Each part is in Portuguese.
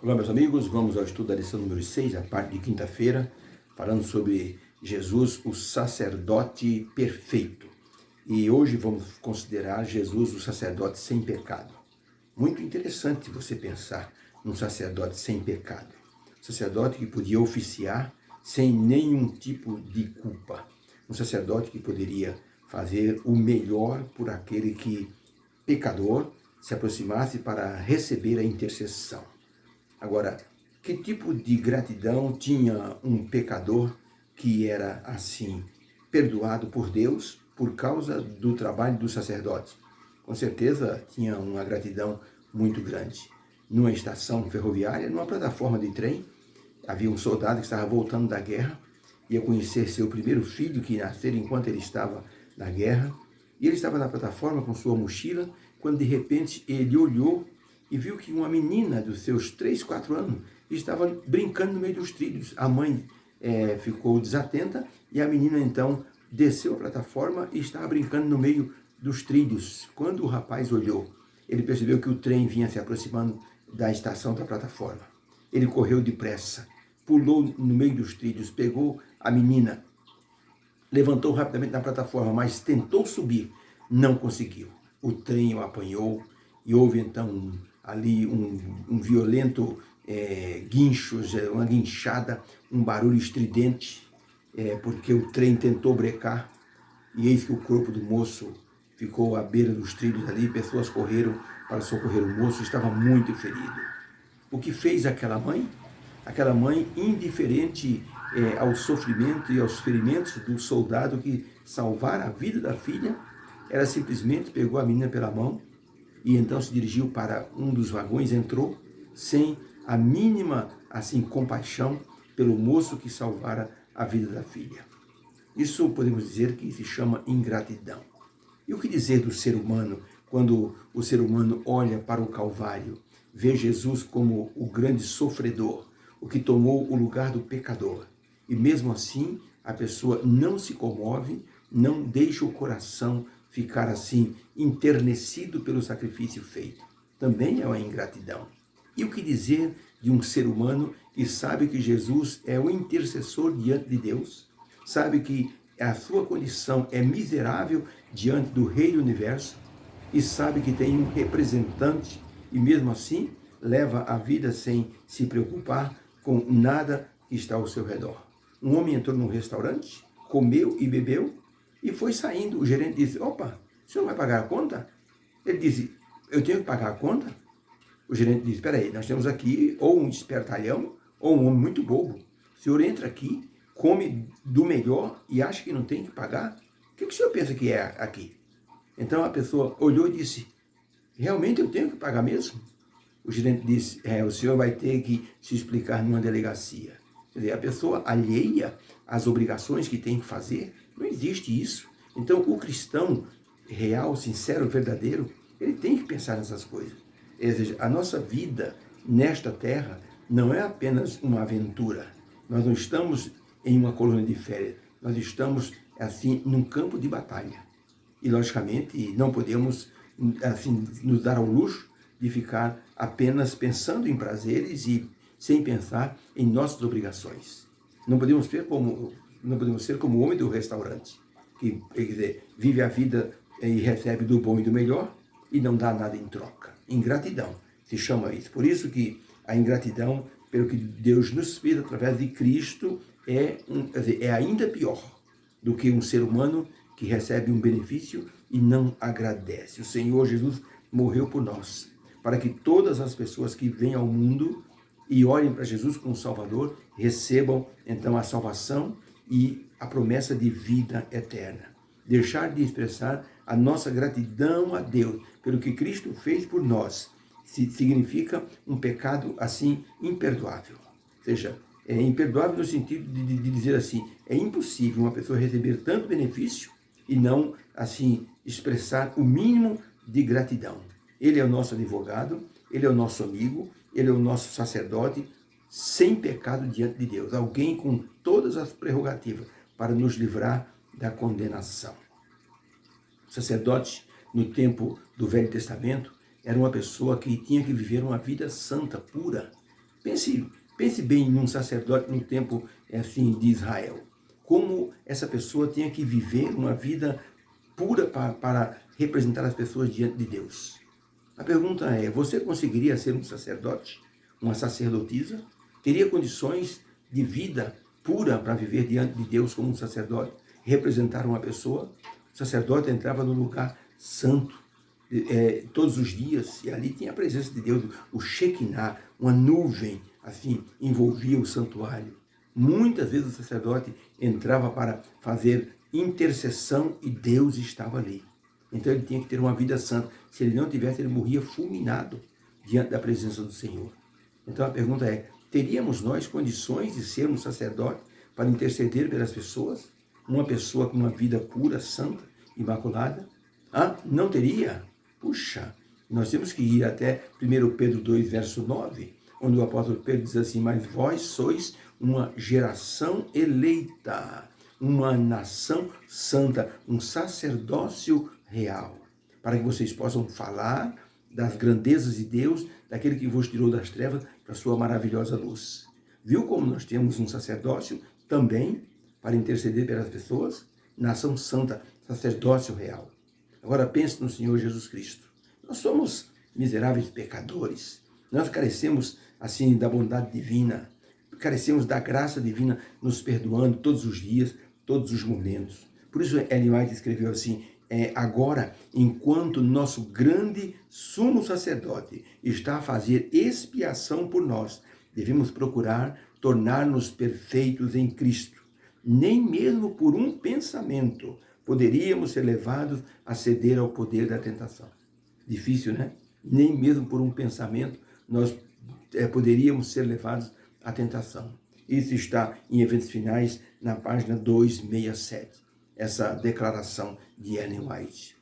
Olá, meus amigos, vamos ao estudo da lição número 6, a parte de quinta-feira, falando sobre Jesus, o sacerdote perfeito. E hoje vamos considerar Jesus, o sacerdote sem pecado. Muito interessante você pensar num sacerdote sem pecado. Um sacerdote que podia oficiar sem nenhum tipo de culpa. Um sacerdote que poderia fazer o melhor por aquele que, pecador, se aproximasse para receber a intercessão. Agora, que tipo de gratidão tinha um pecador que era assim, perdoado por Deus por causa do trabalho do sacerdote? Com certeza tinha uma gratidão muito grande. Numa estação ferroviária, numa plataforma de trem, havia um soldado que estava voltando da guerra, ia conhecer seu primeiro filho que nascera enquanto ele estava na guerra, e ele estava na plataforma com sua mochila, quando de repente ele olhou e viu que uma menina dos seus 3, 4 anos estava brincando no meio dos trilhos. A mãe ficou desatenta e a menina então desceu a plataforma e estava brincando no meio dos trilhos. Quando o rapaz olhou, ele percebeu que o trem vinha se aproximando da estação da plataforma. Ele correu depressa, pulou no meio dos trilhos, pegou a menina, levantou rapidamente na plataforma, mas tentou subir, não conseguiu. O trem o apanhou e houve então ali um violento guincho, uma guinchada, um barulho estridente, porque o trem tentou brecar, e eis que o corpo do moço ficou à beira dos trilhos ali, pessoas correram para socorrer o moço, estava muito ferido. O que fez aquela mãe? Aquela mãe, indiferente ao sofrimento e aos ferimentos do soldado que salvara a vida da filha, ela simplesmente pegou a menina pela mão e então se dirigiu para um dos vagões, entrou sem a mínima assim compaixão pelo moço que salvara a vida da filha. Isso podemos dizer que se chama ingratidão. E o que dizer do ser humano quando o ser humano olha para o Calvário, vê Jesus como o grande sofredor, o que tomou o lugar do pecador, e mesmo assim a pessoa não se comove, não deixa o coração ficar assim enternecido pelo sacrifício feito? Também é uma ingratidão. E o que dizer de um ser humano que sabe que Jesus é o intercessor diante de Deus, sabe que a sua condição é miserável diante do Rei do Universo e sabe que tem um representante e mesmo assim leva a vida sem se preocupar com nada que está ao seu redor? Um homem entrou num restaurante, comeu e bebeu e foi saindo. O gerente disse: opa, o senhor vai pagar a conta? Ele disse: eu tenho que pagar a conta? O gerente disse: espera aí, nós temos aqui ou um espertalhão ou um homem muito bobo. O senhor entra aqui, come do melhor e acha que não tem que pagar? O que o senhor pensa que é aqui? Então a pessoa olhou e disse: realmente eu tenho que pagar mesmo? O gerente disse: o senhor vai ter que se explicar numa delegacia. Quer dizer, a pessoa alheia às obrigações que tem que fazer, não existe isso. Então o cristão real, sincero, verdadeiro, ele tem que pensar nessas coisas. Ou seja, a nossa vida nesta terra não é apenas uma aventura. Nós não estamos em uma colônia de férias. Nós estamos, assim, num campo de batalha. E, logicamente, não podemos, assim, nos dar ao luxo de ficar apenas pensando em prazeres e sem pensar em nossas obrigações. Não podemos ser como o homem do restaurante, que, quer dizer, vive a vida e recebe do bom e do melhor e não dá nada em troca. Ingratidão se chama isso. Por isso que a ingratidão, pelo que Deus nos fez através de Cristo, é ainda pior do que um ser humano que recebe um benefício e não agradece. O Senhor Jesus morreu por nós, para que todas as pessoas que vêm ao mundo e olhem para Jesus como Salvador, recebam então a salvação e a promessa de vida eterna. Deixar de expressar a nossa gratidão a Deus pelo que Cristo fez por nós significa um pecado assim imperdoável. Ou seja, é imperdoável no sentido de dizer assim, é impossível uma pessoa receber tanto benefício e não assim expressar o mínimo de gratidão. Ele é o nosso advogado, ele é o nosso amigo, ele é o nosso sacerdote, sem pecado diante de Deus. Alguém com todas as prerrogativas para nos livrar da condenação. O sacerdote, no tempo do Velho Testamento, era uma pessoa que tinha que viver uma vida santa, pura, Pense bem num sacerdote no tempo assim, de Israel. Como essa pessoa tinha que viver uma vida pura para representar as pessoas diante de Deus. A pergunta é, você conseguiria ser um sacerdote? Uma sacerdotisa? Teria condições de vida pura para viver diante de Deus como um sacerdote? Representar uma pessoa? O sacerdote entrava no lugar santo todos os dias, e ali tinha a presença de Deus, o Shekinah, uma nuvem, assim, envolvia o santuário. Muitas vezes o sacerdote entrava para fazer intercessão e Deus estava ali. Então ele tinha que ter uma vida santa. Se ele não tivesse, ele morria fulminado diante da presença do Senhor. Então a pergunta é, teríamos nós condições de sermos sacerdotes para interceder pelas pessoas? Uma pessoa com uma vida pura, santa, imaculada? Não teria? Puxa, nós temos que ir até 1 Pedro 2, verso 9, onde o apóstolo Pedro diz assim, mas vós sois uma geração eleita, uma nação santa, um sacerdócio real, para que vocês possam falar das grandezas de Deus, daquele que vos tirou das trevas para a sua maravilhosa luz. Viu como nós temos um sacerdócio também para interceder pelas pessoas? Nação santa, sacerdócio real. Agora pense no Senhor Jesus Cristo. Nós somos miseráveis pecadores. Nós carecemos, assim, da bondade divina. Carecemos da graça divina, nos perdoando todos os dias, todos os momentos. Por isso, Ellen White escreveu assim, agora, enquanto nosso grande sumo sacerdote está a fazer expiação por nós, devemos procurar tornar-nos perfeitos em Cristo. Nem mesmo por um pensamento poderíamos ser levados a ceder ao poder da tentação. Difícil, né? Nem mesmo por um pensamento nós poderíamos ser levados à tentação. Isso está em Eventos Finais, na página 267. Essa declaração de Ellen White.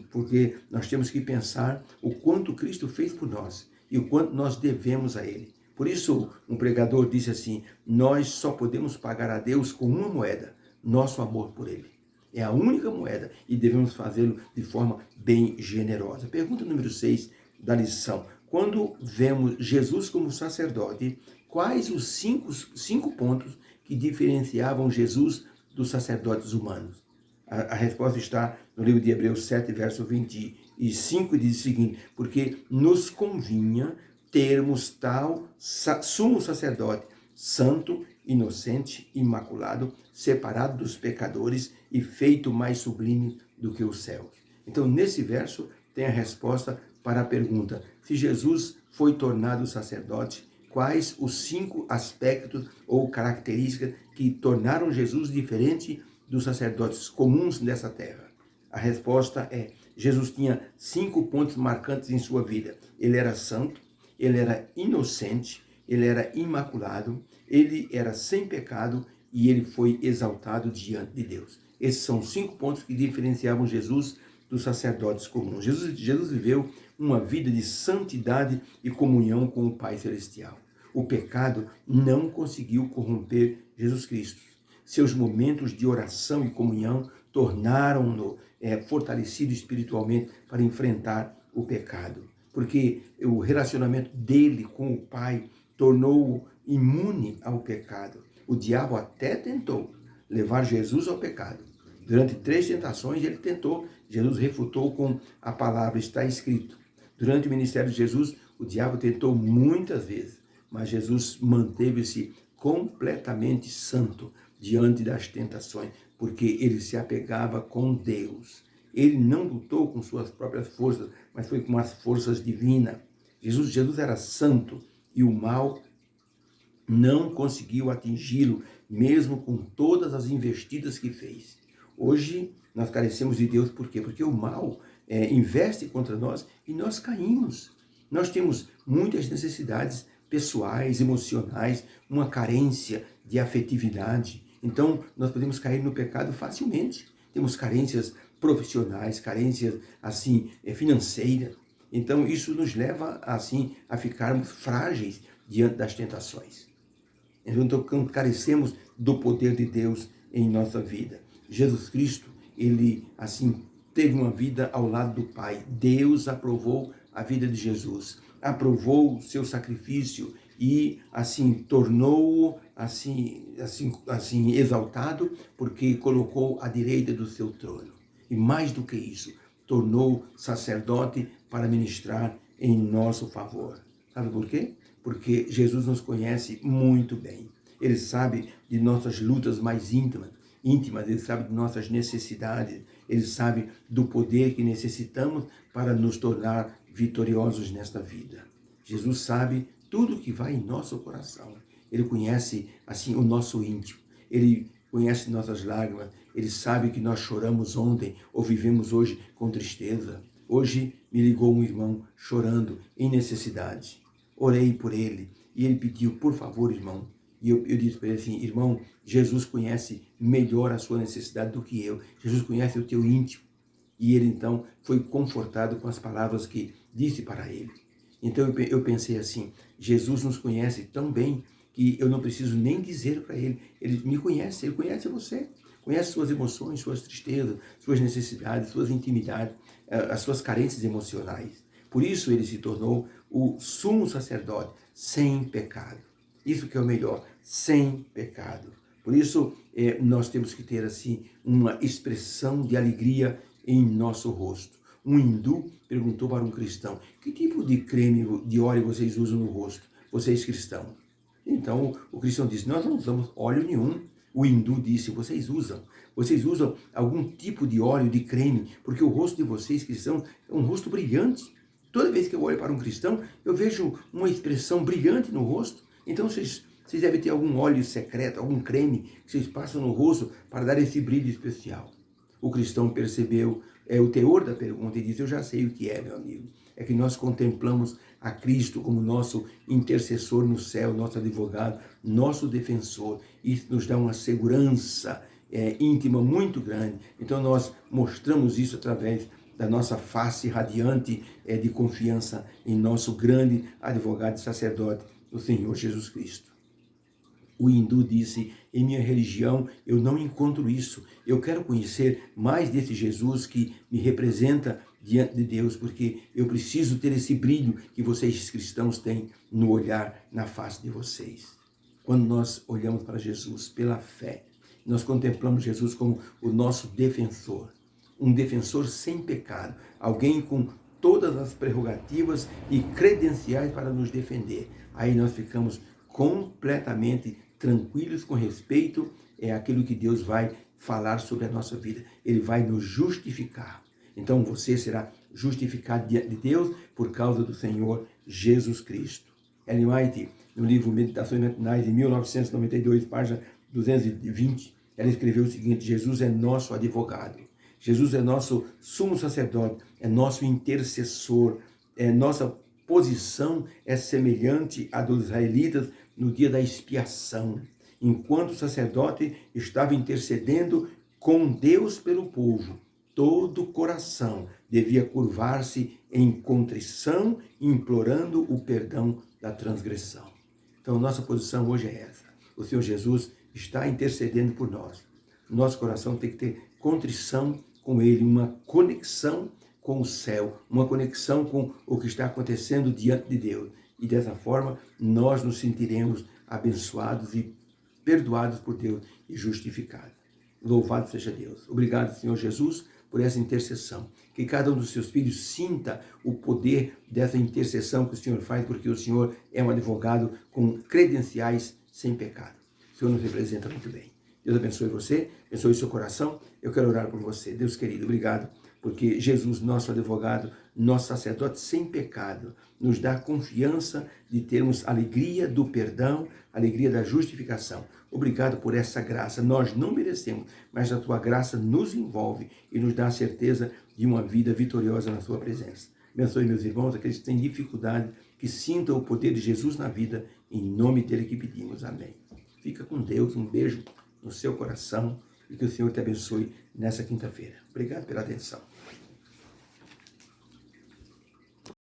Porque nós temos que pensar o quanto Cristo fez por nós e o quanto nós devemos a Ele. Por isso, um pregador disse assim, nós só podemos pagar a Deus com uma moeda, nosso amor por Ele. É a única moeda e devemos fazê-lo de forma bem generosa. Pergunta número 6 da lição. Quando vemos Jesus como sacerdote, quais os cinco pontos que diferenciavam Jesus dos sacerdotes humanos? A resposta está no livro de Hebreus 7, verso 25, e diz o seguinte, porque nos convinha termos tal sumo sacerdote, santo, inocente, imaculado, separado dos pecadores e feito mais sublime do que os céus. Então, nesse verso, tem a resposta para a pergunta, se Jesus foi tornado sacerdote, quais os 5 aspectos ou características que tornaram Jesus diferente dos sacerdotes comuns dessa terra? A resposta é, Jesus tinha 5 pontos marcantes em sua vida. Ele era santo, ele era inocente, ele era imaculado, ele era sem pecado e ele foi exaltado diante de Deus. Esses são 5 pontos que diferenciavam Jesus dos sacerdotes comuns. Jesus viveu uma vida de santidade e comunhão com o Pai Celestial. O pecado não conseguiu corromper Jesus Cristo. Seus momentos de oração e comunhão tornaram-no fortalecido espiritualmente para enfrentar o pecado. Porque o relacionamento dele com o Pai tornou-o imune ao pecado. O diabo até tentou levar Jesus ao pecado. Durante 3 tentações ele tentou, Jesus refutou com a palavra, está escrito. Durante o ministério de Jesus, o diabo tentou muitas vezes, mas Jesus manteve-se completamente santo diante das tentações, porque ele se apegava com Deus. Ele não lutou com suas próprias forças, mas foi com as forças divinas. Jesus era santo e o mal não conseguiu atingi-lo, mesmo com todas as investidas que fez. Hoje nós carecemos de Deus, por quê? Porque o mal investe contra nós e nós caímos. Nós temos muitas necessidades pessoais, emocionais, uma carência de afetividade. Então, nós podemos cair no pecado facilmente. Temos carências profissionais, carências, assim, financeiras. Então, isso nos leva, assim, a ficarmos frágeis diante das tentações. Então, carecemos do poder de Deus em nossa vida. Jesus Cristo, ele, assim, teve uma vida ao lado do Pai. Deus aprovou a vida de Jesus, aprovou o seu sacrifício e assim tornou-o assim exaltado, porque colocou à direita do seu trono. E mais do que isso, tornou sacerdote para ministrar em nosso favor. Sabe por quê? Porque Jesus nos conhece muito bem. Ele sabe de nossas lutas mais íntimas, ele sabe de nossas necessidades, ele sabe do poder que necessitamos para nos tornar vitoriosos nesta vida. Jesus sabe tudo que vai em nosso coração. Ele conhece assim o nosso íntimo. Ele conhece nossas lágrimas. Ele sabe que nós choramos ontem ou vivemos hoje com tristeza. Hoje me ligou um irmão chorando em necessidade. Orei por ele e ele pediu, por favor, irmão. E eu disse para ele assim, irmão, Jesus conhece melhor a sua necessidade do que eu. Jesus conhece o teu íntimo. E ele então foi confortado com as palavras que disse para ele. Então eu pensei assim, Jesus nos conhece tão bem que eu não preciso nem dizer para ele. Ele me conhece, ele conhece você. Conhece suas emoções, suas tristezas, suas necessidades, suas intimidades, as suas carências emocionais. Por isso ele se tornou o sumo sacerdote sem pecado. Isso que é o melhor, sem pecado. Por isso nós temos que ter assim uma expressão de alegria em nosso rosto. Um hindu perguntou para um cristão, que tipo de creme, de óleo vocês usam no rosto? Vocês cristãos. Então o cristão disse, nós não usamos óleo nenhum. O hindu disse, vocês usam algum tipo de óleo, de creme, porque o rosto de vocês, cristãos, é um rosto brilhante. Toda vez que eu olho para um cristão, eu vejo uma expressão brilhante no rosto. Então vocês devem ter algum óleo secreto, algum creme que vocês passam no rosto para dar esse brilho especial. O cristão percebeu o teor da pergunta e disse, eu já sei o que é, meu amigo. É que nós contemplamos a Cristo como nosso intercessor no céu, nosso advogado, nosso defensor. Isso nos dá uma segurança íntima muito grande. Então nós mostramos isso através da nossa face radiante de confiança em nosso grande advogado e sacerdote, o Senhor Jesus Cristo. O hindu disse, em minha religião eu não encontro isso. Eu quero conhecer mais desse Jesus que me representa diante de Deus, porque eu preciso ter esse brilho que vocês cristãos têm no olhar, na face de vocês. Quando nós olhamos para Jesus pela fé, nós contemplamos Jesus como o nosso defensor, um defensor sem pecado, alguém com todas as prerrogativas e credenciais para nos defender. Aí nós ficamos completamente tranquilos com respeito àquilo que Deus vai falar sobre a nossa vida. Ele vai nos justificar. Então você será justificado diante de Deus por causa do Senhor Jesus Cristo. Ellen White, no livro Meditações Matinais, em 1992, página 220, ela escreveu o seguinte, Jesus é nosso advogado. Jesus é nosso sumo sacerdote, é nosso intercessor, nossa posição é semelhante à dos israelitas no dia da expiação. Enquanto o sacerdote estava intercedendo com Deus pelo povo, todo o coração devia curvar-se em contrição, implorando o perdão da transgressão. Então, nossa posição hoje é essa. O Senhor Jesus está intercedendo por nós. Nosso coração tem que ter contrição com Ele, uma conexão com o céu, uma conexão com o que está acontecendo diante de Deus. E dessa forma, nós nos sentiremos abençoados e perdoados por Deus e justificados. Louvado seja Deus. Obrigado, Senhor Jesus, por essa intercessão. Que cada um dos seus filhos sinta o poder dessa intercessão que o Senhor faz, porque o Senhor é um advogado com credenciais sem pecado. O Senhor nos representa muito bem. Deus abençoe você, abençoe seu coração. Eu quero orar por você. Deus querido, obrigado, porque Jesus, nosso advogado, nosso sacerdote sem pecado, nos dá confiança de termos alegria do perdão, alegria da justificação. Obrigado por essa graça. Nós não merecemos, mas a tua graça nos envolve e nos dá a certeza de uma vida vitoriosa na sua presença. Abençoe meus irmãos, aqueles que têm dificuldade, que sintam o poder de Jesus na vida, em nome dele que pedimos. Amém. Fica com Deus, um beijo no seu coração e que o Senhor te abençoe nessa quinta-feira. Obrigado pela atenção.